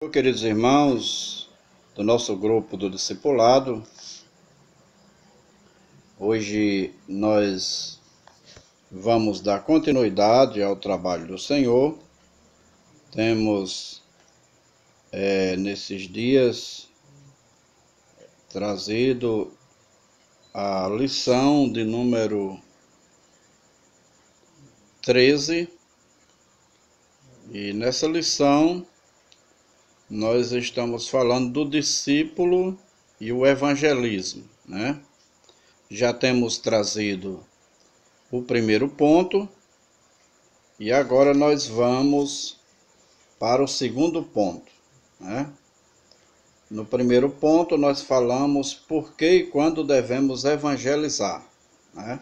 Queridos irmãos do nosso grupo do discipulado, hoje nós vamos dar continuidade ao trabalho do Senhor. Temos nesses dias trazido a lição de número 13, e nessa lição nós estamos falando do discípulo e o evangelismo, né? Já temos trazido o primeiro ponto e agora nós vamos para o segundo ponto, né? No primeiro ponto nós falamos por que e quando devemos evangelizar, né?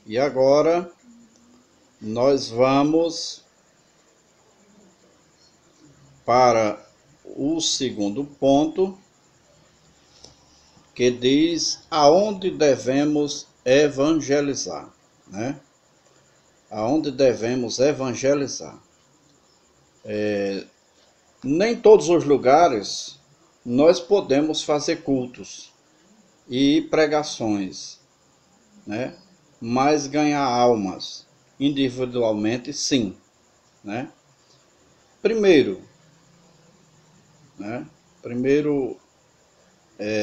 E agora nós vamos para o segundo ponto, que diz aonde devemos evangelizar, né? Aonde devemos evangelizar. Nem todos os lugares nós podemos fazer cultos e pregações, né? Mas ganhar almas individualmente, sim, né? Primeiro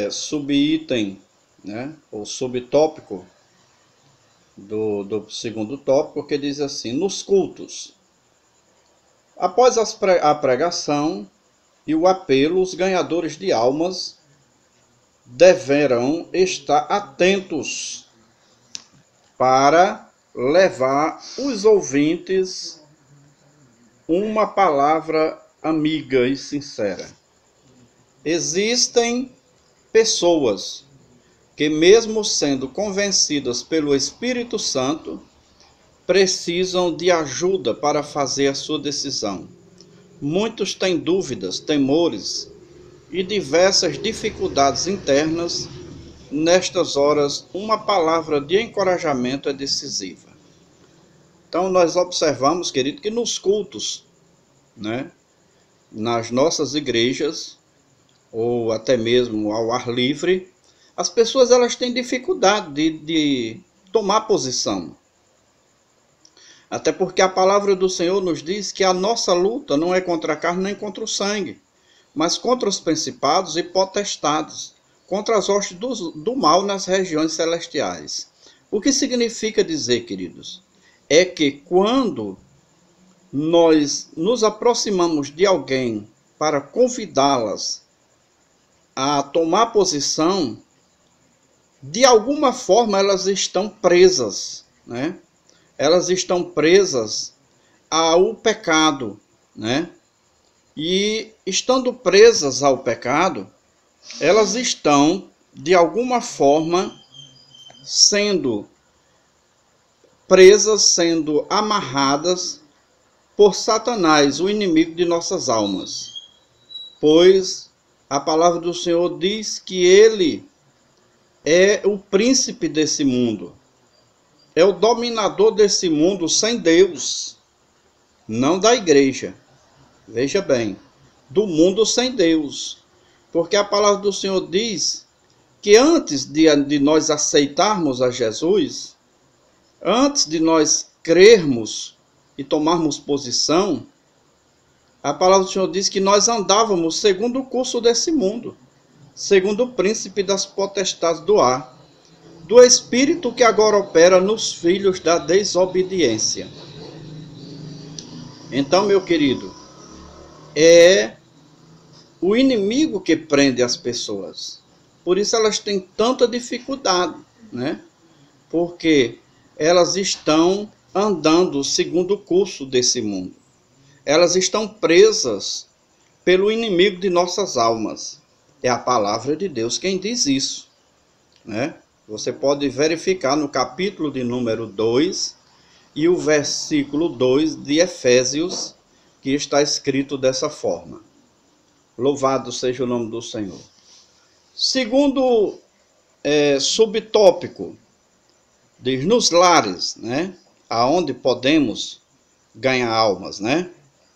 subitem, né, ou subtópico do segundo tópico, que diz assim: nos cultos, após a pregação e o apelo, os ganhadores de almas deverão estar atentos para levar os ouvintes uma palavra amiga e sincera. Existem pessoas que, mesmo sendo convencidas pelo Espírito Santo, precisam de ajuda para fazer a sua decisão. Muitos têm dúvidas, temores e diversas dificuldades internas. Nestas horas, uma palavra de encorajamento é decisiva. Então, nós observamos, querido, que nos cultos, né, nas nossas igrejas, ou até mesmo ao ar livre, as pessoas elas têm dificuldade de tomar posição. Até porque a palavra do Senhor nos diz que a nossa luta não é contra a carne nem contra o sangue, mas contra os principados e potestades, contra as hostes do mal nas regiões celestiais. O que significa dizer, queridos, é que quando nós nos aproximamos de alguém para convidá-las a tomar posição, de alguma forma elas estão presas, né? Elas estão presas ao pecado, né? E estando presas ao pecado, elas estão de alguma forma sendo presas, sendo amarradas por Satanás, o inimigo de nossas almas. Pois a palavra do Senhor diz que ele é o príncipe desse mundo, é o dominador desse mundo sem Deus, não da igreja. Veja bem, do mundo sem Deus. Porque a palavra do Senhor diz que antes de nós aceitarmos a Jesus, antes de nós crermos e tomarmos posição, a palavra do Senhor diz que nós andávamos segundo o curso desse mundo, segundo o príncipe das potestades do ar, do espírito que agora opera nos filhos da desobediência. Então, meu querido, é o inimigo que prende as pessoas. Por isso elas têm tanta dificuldade, né? Porque elas estão andando segundo o curso desse mundo. Elas estão presas pelo inimigo de nossas almas. É a palavra de Deus quem diz isso, né? Você pode verificar no capítulo de número 2 e o versículo 2 de Efésios, que está escrito dessa forma. Louvado seja o nome do Senhor. Segundo subtópico, diz nos lares, né? Aonde podemos ganhar almas, né?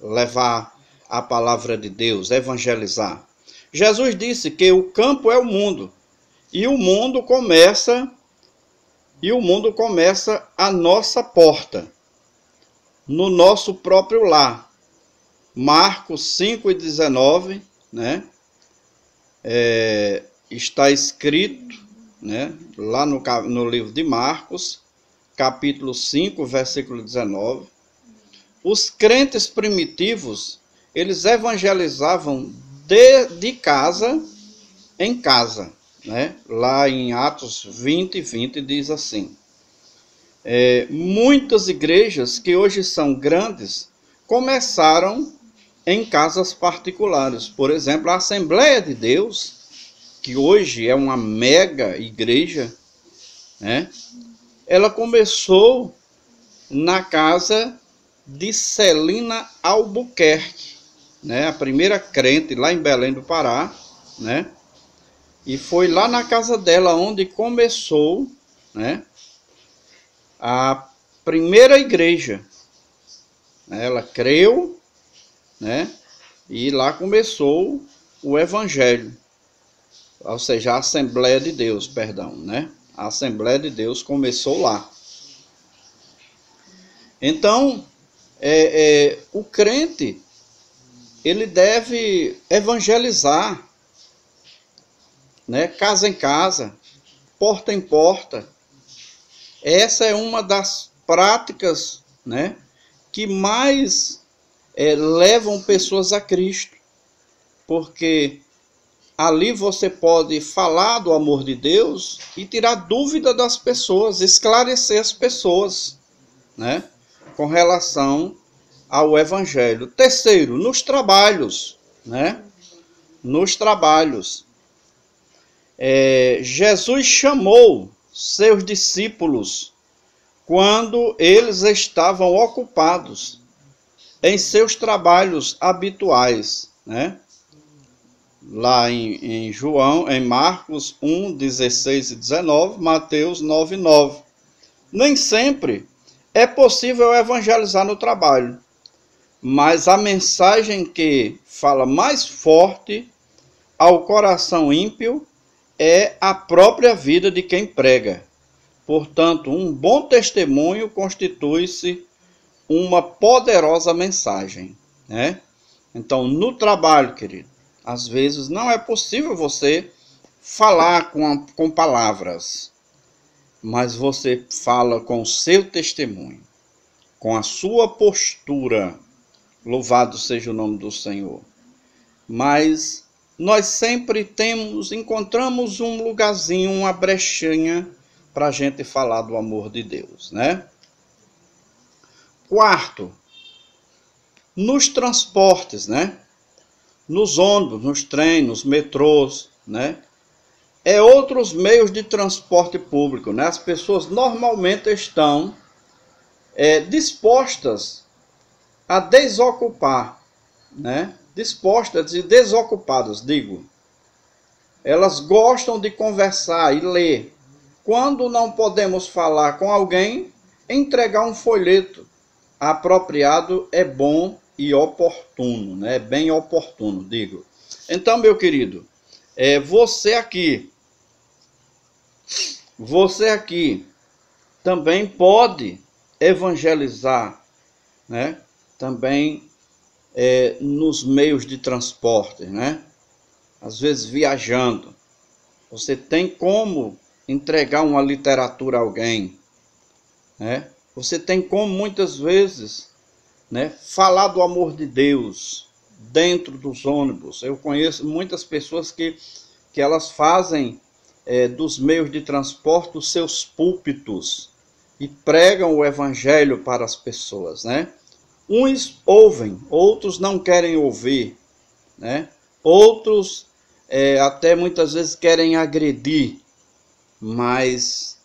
Levar a palavra de Deus, evangelizar. Jesus disse que o campo é o mundo, e o mundo começa à nossa porta, no nosso próprio lar. Marcos 5:19, né? Está escrito, né, lá no livro de Marcos, capítulo 5, versículo 19. Os crentes primitivos, eles evangelizavam de casa em casa, né? Lá em Atos 20:20 diz assim: muitas igrejas que hoje são grandes começaram em casas particulares. Por exemplo, a Assembleia de Deus, que hoje é uma mega igreja, né? Ela começou na casa de Celina Albuquerque, né? A primeira crente lá em Belém do Pará, né? E foi lá na casa dela onde começou, né, a primeira igreja. Ela creu, né? E lá começou o evangelho. Ou seja, a Assembleia de Deus, perdão, né? A Assembleia de Deus começou lá. Então, o crente, ele deve evangelizar, né? Casa em casa, porta em porta. Essa é uma das práticas, né, que mais levam pessoas a Cristo. Porque ali você pode falar do amor de Deus e tirar dúvida das pessoas, esclarecer as pessoas, né, com relação ao evangelho. Terceiro, nos trabalhos, né? Nos trabalhos. Jesus chamou seus discípulos quando eles estavam ocupados em seus trabalhos habituais, né? Lá em Marcos 1, 16 e 19, Mateus 9, 9. Nem sempre é possível evangelizar no trabalho, mas a mensagem que fala mais forte ao coração ímpio é a própria vida de quem prega. Portanto, um bom testemunho constitui-se uma poderosa mensagem, né? Então, no trabalho, querido, às vezes não é possível você falar com palavras, mas você fala com o seu testemunho, com a sua postura. Louvado seja o nome do Senhor. Mas nós sempre encontramos um lugarzinho, uma brechinha para a gente falar do amor de Deus, né? Quarto, nos transportes, né? Nos ônibus, nos trens, nos metrôs, né? Outros meios de transporte público, né? As pessoas normalmente estão dispostas a desocupar, né? Dispostas e desocupadas, digo. Elas gostam de conversar e ler. Quando não podemos falar com alguém, entregar um folheto apropriado é bom e oportuno, né? Bem oportuno, digo. Então, meu querido, você aqui também pode evangelizar, né? Também nos meios de transporte, né? Às vezes viajando, você tem como entregar uma literatura a alguém, né? Você tem como muitas vezes, né, falar do amor de Deus dentro dos ônibus. Eu conheço muitas pessoas que elas fazem dos meios de transporte os seus púlpitos e pregam o evangelho para as pessoas, né? Uns ouvem, outros não querem ouvir, né? Outros até muitas vezes querem agredir, mas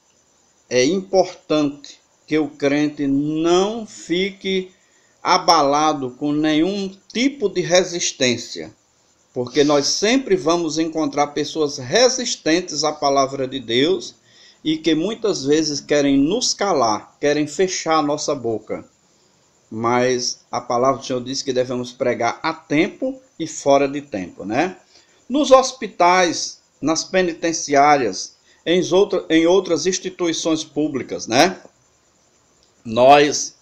é importante que o crente não fique abalado com nenhum tipo de resistência, porque nós sempre vamos encontrar pessoas resistentes à palavra de Deus e que muitas vezes querem nos calar, querem fechar a nossa boca. mas a palavra do Senhor diz que devemos pregar a tempo e fora de tempo, né? Nos hospitais, nas penitenciárias, em outras instituições públicas, né? Nós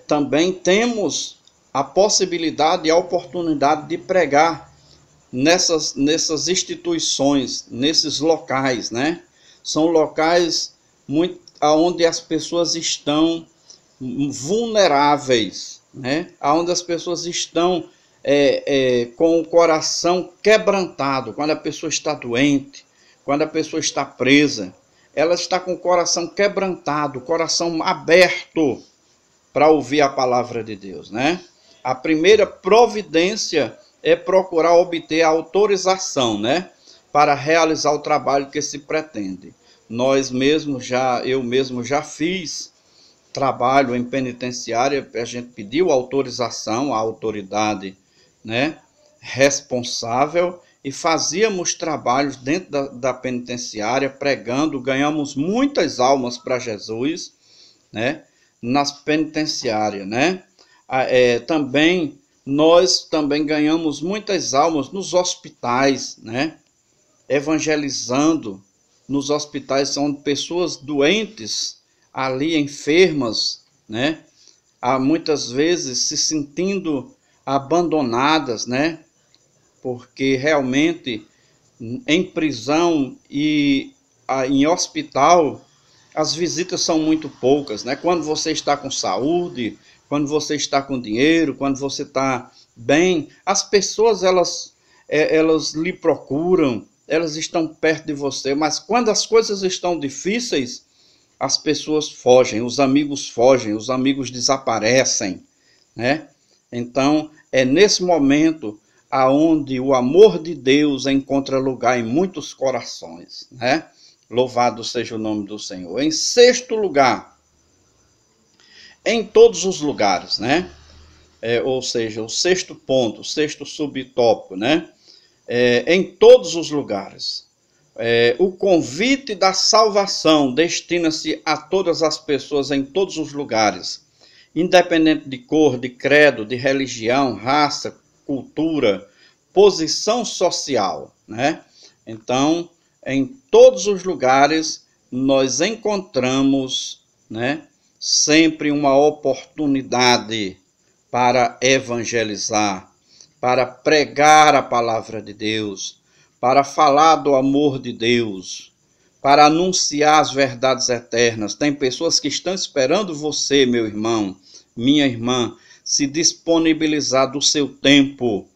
também temos a possibilidade e a oportunidade de pregar nessas instituições, nesses locais, né? São locais onde as pessoas estão vulneráveis, né? Onde as pessoas estão com o coração quebrantado. Quando a pessoa está doente, quando a pessoa está presa, ela está com o coração quebrantado, o coração aberto para ouvir a palavra de Deus, né? A primeira providência é procurar obter a autorização, né, para realizar o trabalho que se pretende. Eu mesmo já fiz trabalho em penitenciária, a gente pediu autorização à autoridade, né, responsável, e fazíamos trabalhos dentro da penitenciária, pregando, ganhamos muitas almas para Jesus, né, nas penitenciárias, né? Nós também ganhamos muitas almas nos hospitais, né? Evangelizando nos hospitais, são pessoas doentes, ali enfermas, né? Muitas vezes se sentindo abandonadas, né? Porque realmente em prisão e em hospital as visitas são muito poucas, né? Quando você está com saúde, quando você está com dinheiro, quando você está bem, as pessoas elas lhe procuram, elas estão perto de você, mas quando as coisas estão difíceis, as pessoas fogem, os amigos desaparecem, né? Então, é nesse momento aonde o amor de Deus encontra lugar em muitos corações, né? Louvado seja o nome do Senhor. Em sexto lugar, em todos os lugares, né? Ou seja, o sexto ponto, o sexto subtópico, né? Em todos os lugares. O convite da salvação destina-se a todas as pessoas em todos os lugares, independente de cor, de credo, de religião, raça, cultura, posição social, né? Então, em todos os lugares nós encontramos, né, sempre uma oportunidade para evangelizar, para pregar a palavra de Deus, para falar do amor de Deus, para anunciar as verdades eternas. Tem pessoas que estão esperando você, meu irmão, minha irmã, se disponibilizar do seu tempo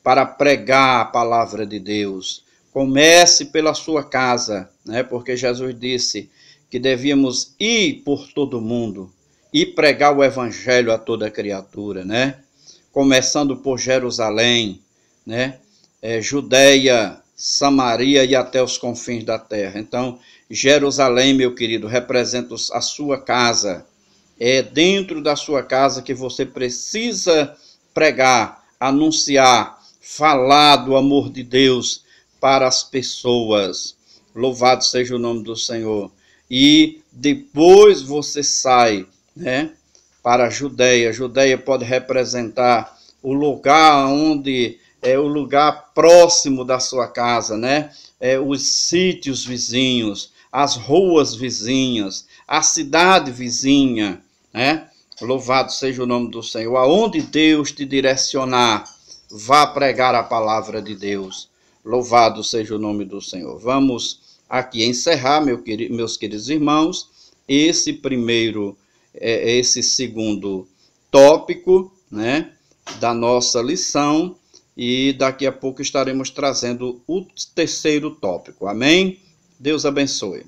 para pregar a palavra de Deus. Comece pela sua casa, né? Porque Jesus disse que devíamos ir por todo mundo e pregar o evangelho a toda criatura, né? Começando por Jerusalém, né? Judeia, Samaria e até os confins da terra. Então, Jerusalém, meu querido, representa a sua casa. É dentro da sua casa que você precisa pregar, anunciar, falar do amor de Deus para as pessoas. Louvado seja o nome do Senhor. E depois você sai, né, para a Judeia. A Judeia pode representar o lugar onde o lugar próximo da sua casa, né? Os sítios vizinhos, as ruas vizinhas, a cidade vizinha, né? Louvado seja o nome do Senhor. Aonde Deus te direcionar, vá pregar a palavra de Deus. Louvado seja o nome do Senhor. Vamos aqui encerrar, meus queridos irmãos, esse segundo tópico, né, da nossa lição, e daqui a pouco estaremos trazendo o terceiro tópico. Amém? Deus abençoe.